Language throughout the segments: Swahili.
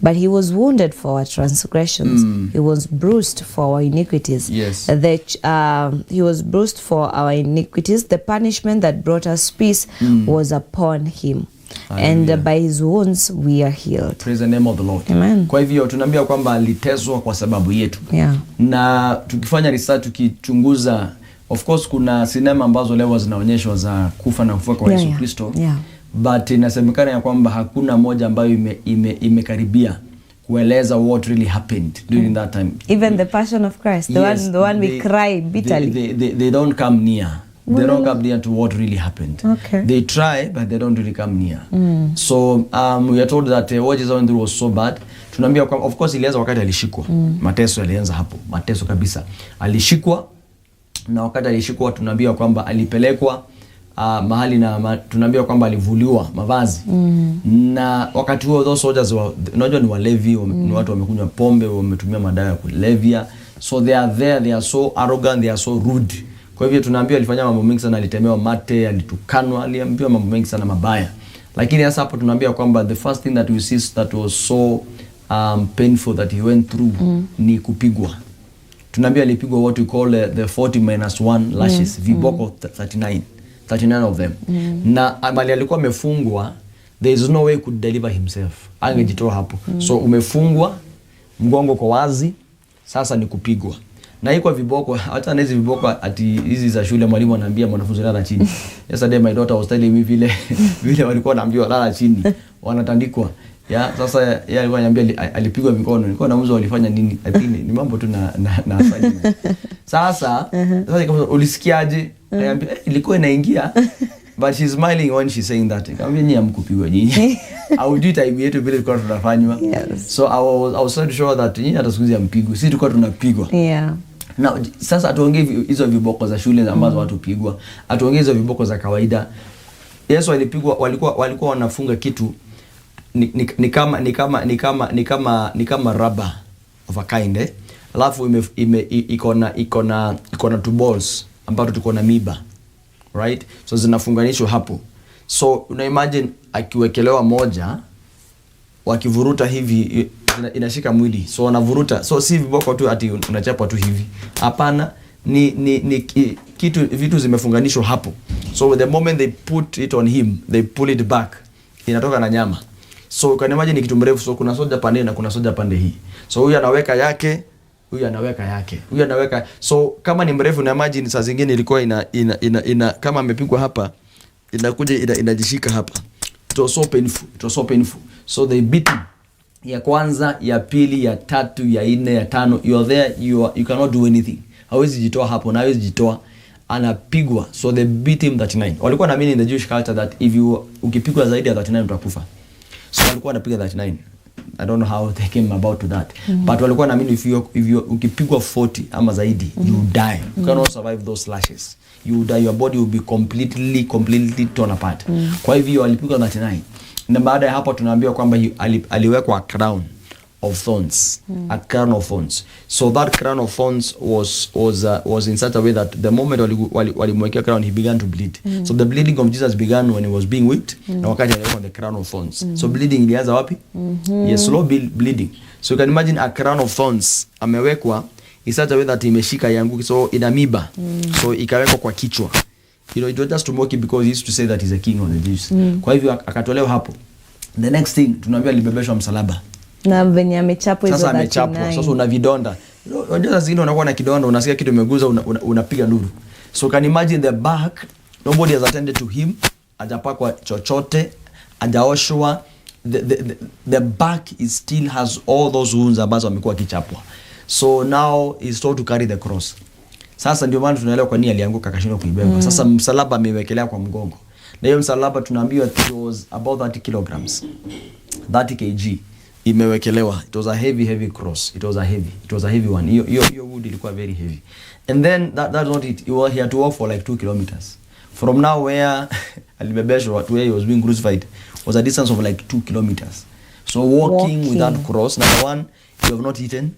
But he was wounded for our transgressions. He was bruised for our iniquities. Yes. He was bruised for our iniquities. The punishment that brought us peace was upon him. Hallelujah. And by his wounds we are healed. Praise the name of the Lord. Amen. Kwa hivyo tunaambia kwamba aliteswa kwa sababu yetu. Yeah. Na tukifanya research, tukichunguza, of course kuna sinema ambazo leo zinaonyeshwa za kufa na kufufuka kwa Yesu Kristo. Yeah. But inasemekana ya kwamba hakuna moja ambayo imekaribia kueleza what really happened during that time. Even the Passion of Christ, the one we cry bitterly. They don't come near. They don't come near to what really happened. Okay. They try, but they don't really come near. So we are told that what Jesus went through was so bad. Tunaambia kwa, of course ilianza wakati alishikwa. Mateso yalianza hapo. Mateso kabisa. Alishikwa, na wakati alishikwa tunaambia kwamba alipelekwa mahali na tunaambia kwamba alivuliwa mavazi. Na wakati huo those soldiers unajua ni walevi, ni watu wamekunywa pombe, wametumia madawa ya kulevya. So they are there, they are so arrogant, they are so rude. Kwa hivyo tunaambia alifanya mambo mengi sana, alitemewa mate, alitukanwa, aliambiwa mambo mengi sana mabaya. Lakini hasa hapo tunaambia kwamba the first thing that we see that was so painful that he went through ni kupigwa. Tunaambia alipigwa what we call the 40-1 lashes, viboko 39 of them. Na amali alikuwa amefungwa, there is no way he could deliver himself. Angejitoa hapo. So umefungwa, mgongo kwa wazi, sasa ni kupigwa. Na hii kwa viboko, hata na hizi viboko ati hizi za shule mwalimu anaambia mwanafunzi lala chini. Yesterday my daughter was telling me vile walikuwa wanaambiwa lala chini, wanatandikwa. Sasa yeye alikuwa ananiambia alipigwa mikono. Nilikuwa nauliza walifanya nini? Lakini ni mambo tu na assignment. Sasa kama ulisikiaje? Ananiambia ilikuwa inaingia. But she's smiling when she's saying that. Nikamwambia nyinyi hamkupigwa nyinyi. Au do time yetu vile tulikuwa tunafanywa. So I was trying to show that nyinyi hata siku hizi hampigo. Sisi tulikuwa tunapigwa. Yeah. Na sasa atuongee hizo viboko za shule ambazo watu pigwa. Atuongee hizo viboko za kawaida. Yesu alipigwa, walikuwa wanafunga kitu ni kama rubber of a kind, alafu iko na two balls ambazo tuko na miba, right? So zinafunganishwa hapo. So una imagine akiwekelewa moja, wakivuruta hivi inashika mwili. So wanavuruta. So si viboko tu ati unachapa tu hivi. Hapana, ni vitu zimefunganishwa hapo. So the moment they put it on him, they pull it back, inatoka na nyama. So can imagine ni kitu mrefu. So kuna soja pande na kuna soja pande hii. So huyu anaweka yake, huyu anaweka yake, huyu anaweka. So kama ni mrefu, na imagine saa zingine ilikuwa ina kama amepigwa hapa, inakuja inajishika hapa. It was so painful. So they beat him. Ya kwanza, ya pili, ya tatu, ya nne, ya tano. You are there, you cannot do anything. Hawezi jitoa hapo, na hawezi jitoa. Anapigwa. So they beat him 39. Walikuwa naamini in the Jewish culture that if ukipigwa zaidi ya 39 utakufa. So walikuwa wanapiga 39. I don't know how they came about to that. But walikuwa naamini if ukipigwa 40 ama zaidi, you die. You cannot survive those slashes. You die, your body will be completely torn apart. Kwa hivyo walipigwa 39. Na baada ya hapo tunaambiwa kwamba aliwekwa a crown of thorns. A crown of thorns. So that crown of thorns was in such a way that the moment walimwekea crown, he began to bleed. So the bleeding of Jesus began when he was being whipped, na wakati aliwekwa the crown of thorns. So bleeding ilianza wapi? Yes, slow bleeding. So you can imagine a crown of thorns amewekwa in such a way that imeshika yangu, so ina miba. So ikawekwa kwa kichwa. You know, it was just to mock him because he used to say that he's a king of the Jews. Kwa hivyo akatolewa hapo. The next thing tunaambia alibebeshwa msalaba. Na venye amechapwa hizo 39. Sasa amechapwa. Sasa una vidonda. Unajua zingine unakuwa na kidonda, unasikia kitu imeguza, unapiga nduru. So can imagine the back, nobody has attended to him. Hajapakwa chochote, hajaoshwa. The back is still has all those wounds ambazo amekuwa akichapwa. So now he's told to carry the cross. Sasa ndio maana tunaelewa kwa nini alianguka akashindwa kuibeba. Sasa msalaba amewekelea kwa mgongo. Na hiyo msalaba tunaambiwa it was about 30 kilograms. 30 kg imewekelewa. It was a heavy cross. It was a heavy one. Hiyo wood ilikuwa very heavy. And then that's not it. He had to walk for like 2 kilometers. From now where alibebeshwa to where he was being crucified was a distance of like 2 kilometers. So walking with that cross, number one, you have not eaten.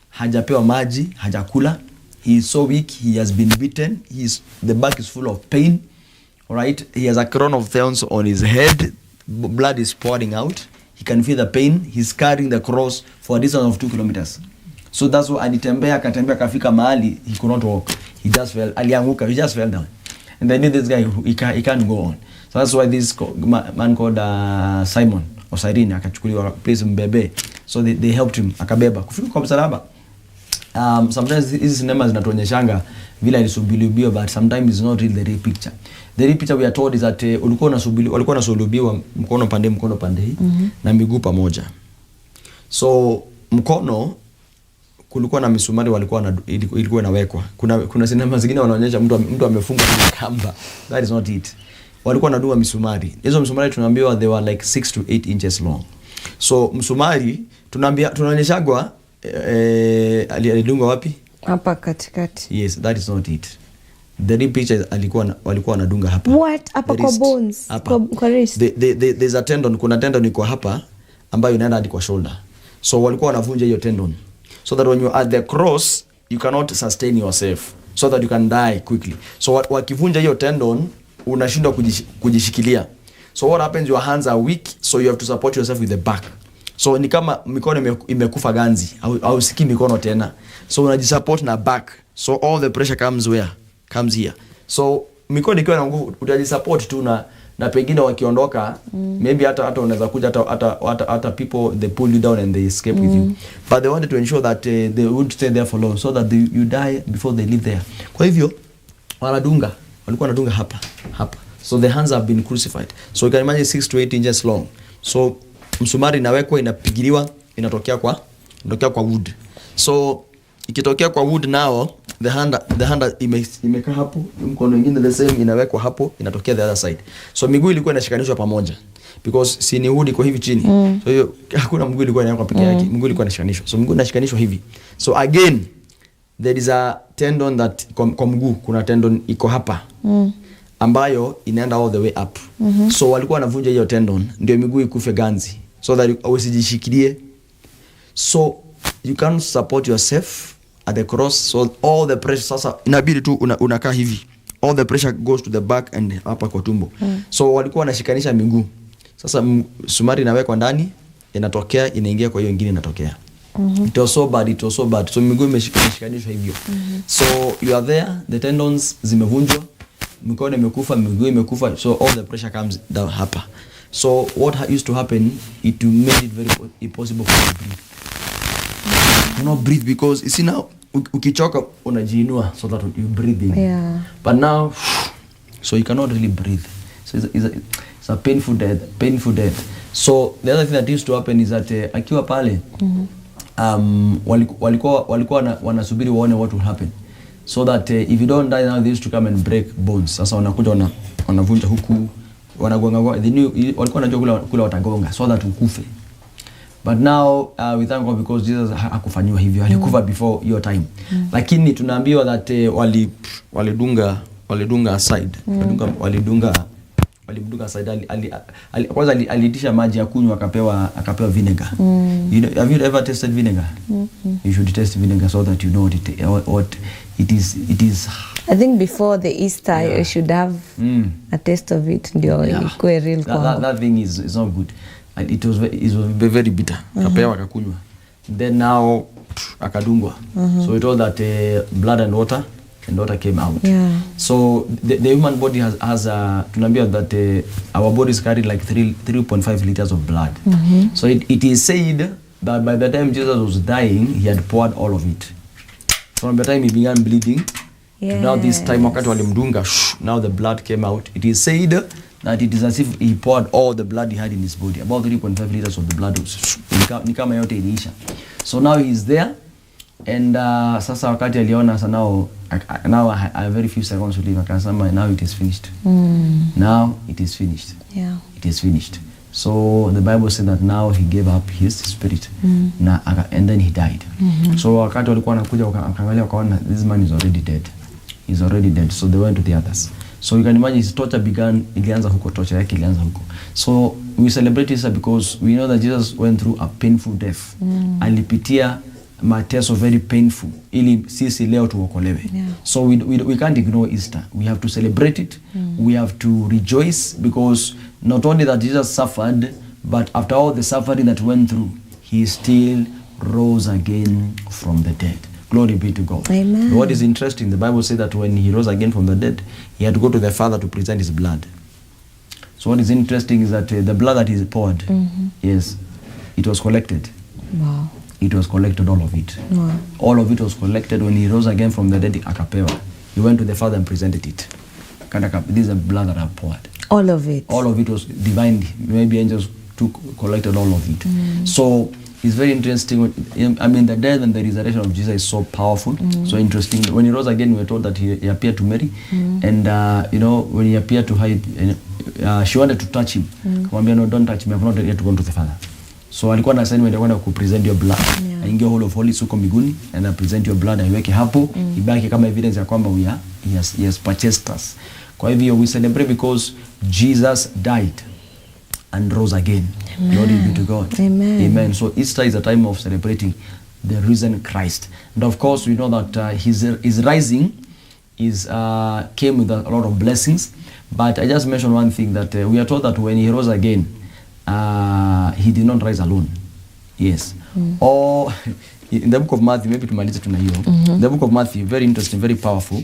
Hajapewa maji, hajakula. He is so weak, he has been beaten. The back is full of pain. All right? He has a crown of thorns on his head. Blood is pouring out. he can feel the pain. He's carrying the cross for a distance of 2 kilometers. So that's why alitembea kafika mahali he could not walk. He just fell, alianguka, he just fell down. And they knew this guy, he can't go on. So that's why this man called Simon or Cyrene akachukuliwa place mbebe. So they helped him, akabeba kufika kwa msalaba. Sometimes hizi sinema zinatuonyeshanga vile ilisulubiwa, but sometimes it's not really the real picture. The real picture we are told is that walikuwa nasulubiwa mkono pande hii na miguu pamoja. So mkono kulikuwa na misumari ilikuwa inawekwa. Kuna sinema zingine wanaonyesha mtu amefungwa na kamba. That is not it. Walikuwa wanadunga misumari. Hizo misumari tunaambiwa they were like 6 to 8 inches long. So msumari tunaonyeshagwa alidunga wapi? Hapa katikati. Yes, that is not it. The real picture walikuwa wanadunga hapa. What? Hapa kwa bones, kwa wrist. There's a tendon, kuna tendon iko hapa ambayo inaenda hadi kwa shoulder. So walikuwa wanavunja hiyo tendon. So that when you are at the cross, you cannot sustain yourself. So that you can die quickly. So wakivunja hiyo tendon, unashindwa kujishikilia. So what happens, your hands are weak, so you have to support yourself with the back. So ni kama mikono imekufa ganzi, au siki mikono tena. So unajisupport na back. So all the pressure comes where? Comes here. So mikono ikiwa na nguvu utajisupport tu na pengine wakiondoka, maybe hata unaweza kuja hata people they pull you down and they escape with you. But they wanted to ensure that they would stay there for long, so that you die before they leave there. Kwa hivyo walikuwa wanadunga hapa. So the hands have been crucified. So you can imagine 6 to 8 inches long. So msumari inawekwa, inapigiliwa, inatokea kwa wood. So ikitokea kwa wood now the hand imekaa hapo, mkono mwingine the same inawekwa hapo, inatokea the other side. So miguu ilikuwa inashikanishwa pamoja because si ni wood iko hivi chini. So hiyo hakuna mguu ilikuwa inawekwa peke yake, mguu ilikuwa inashikanishwa. So mguu inashikanishwa hivi. So again there is a tendon that kwa mguu kuna tendon iko hapa. Ambayo inaenda all the way up. So walikuwa wanavunja hiyo tendon ndio miguu ikufe ganzi, so that usijishikilie. So you can't support yourself at the cross, so all the pressure sasa inabidi tu unakaa hivi. All the pressure goes to the back and hapa kwa tumbo. So walikuwa wanashikanisha miguu. Sasa sumari inawekwa ndani, inatokea, inaingia kwa hiyo nyingine inatokea. It was so bad. So miguu imeshikanishwa hivyo. So you are there, the tendons zimevunjwa, mikono imekufa, miguu imekufa, so all the pressure comes down hapa. So what used to happen, it made it very impossible for you to breathe. You not breathe because you see now ukichoka unajiinua so that you breathe in. Yeah. But now so you cannot really breathe. So it's a painful death. So the other thing that used to happen is that akiwa pale walikuwa wanasubiri waone what will happen. So that if you don't die now, they used to come and break bones. Sasa wanakuja wanavunja huku, wanagonga, walikuwa wanajua kula watagonga so that ukufe. But now we thank God because Jesus hakufanywa hivyo, alikufa before your time. Lakini tunaambiwa that walidunga aside. Walidunga aside. Kwanza alitisha maji ya kunywa, akapewa vinegar. You know, have you ever tasted vinegar? You should taste vinegar so that you know what it is. I think before the Easter you should have a taste of it, ndio ikuwe real kwa. That thing is not good. And it was very bitter. Akapewa akakunywa. Then now akadungwa. So it all that blood and water came out. Yeah. So the human body has tunaambia that our bodies carry like 3.5 liters of blood. So it is said that by the time Jesus was dying, he had poured all of it. From the time he began bleeding, to now this time wakati walimdunga, now the blood came out. It is said that it is as if he poured all the blood he had in his body. About 3.5 liters of the blood ni kama yote iliisha. So now he is there, and sasa wakati aliona sasa now I have very few seconds to live, akasema now it is finished. Now it is finished. Yeah. It is finished. So the Bible said that now he gave up his spirit. And then he died. So wakati walikuwa wanakuja wakaangalia wakaona this man is already dead. He's already dead. So they went to the others. So you can imagine his torture ilianza huko, torture yake ilianza huko. So we celebrate Easter because we know that Jesus went through a painful death. Alipitia mateso very painful ili sisi leo tuokolewe. So we can't ignore Easter. We have to celebrate it. We have to rejoice because not only that Jesus suffered, but after all the suffering that went through, he still rose again from the dead. Glory be to God. Amen. What is interesting, the Bible says that when he rose again from the dead, he had to go to the Father to present his blood. So what is interesting is that the blood that is poured, yes, it was collected. Wow. It was collected, all of it. Wow. All of it was collected when he rose again from the dead, akapewa. He went to the Father and presented it. This is the blood that I poured. All of it. All of it was divine. Maybe angels collected all of it. So it's very interesting. I mean, the death and the resurrection of Jesus is so powerful, so interesting. When he rose again, we were told that he appeared to Mary, and you know, when he appeared to her, she wanted to touch him. Kumwambia, no, don't touch me. I've not yet gone to the Father. So alikuwa na assignment ya ku present your blood. Aingia Hall of Holies huko mbinguni and present your blood, aiweke hapo, ibaki kama evidence ya kwamba he has purchased us. Kwa hivyo we celebrate because Jesus died and rose again. Amen. Glory be to God. Amen. Amen. So Easter is a time of celebrating the risen Christ. And of course, we know that his rising came with a lot of blessings. But I just mentioned one thing, that we are told that when he rose again, he did not rise alone. Yes. Or in the book of Matthew, maybe tumalize tuna hiyo. The book of Matthew, very interesting, very powerful.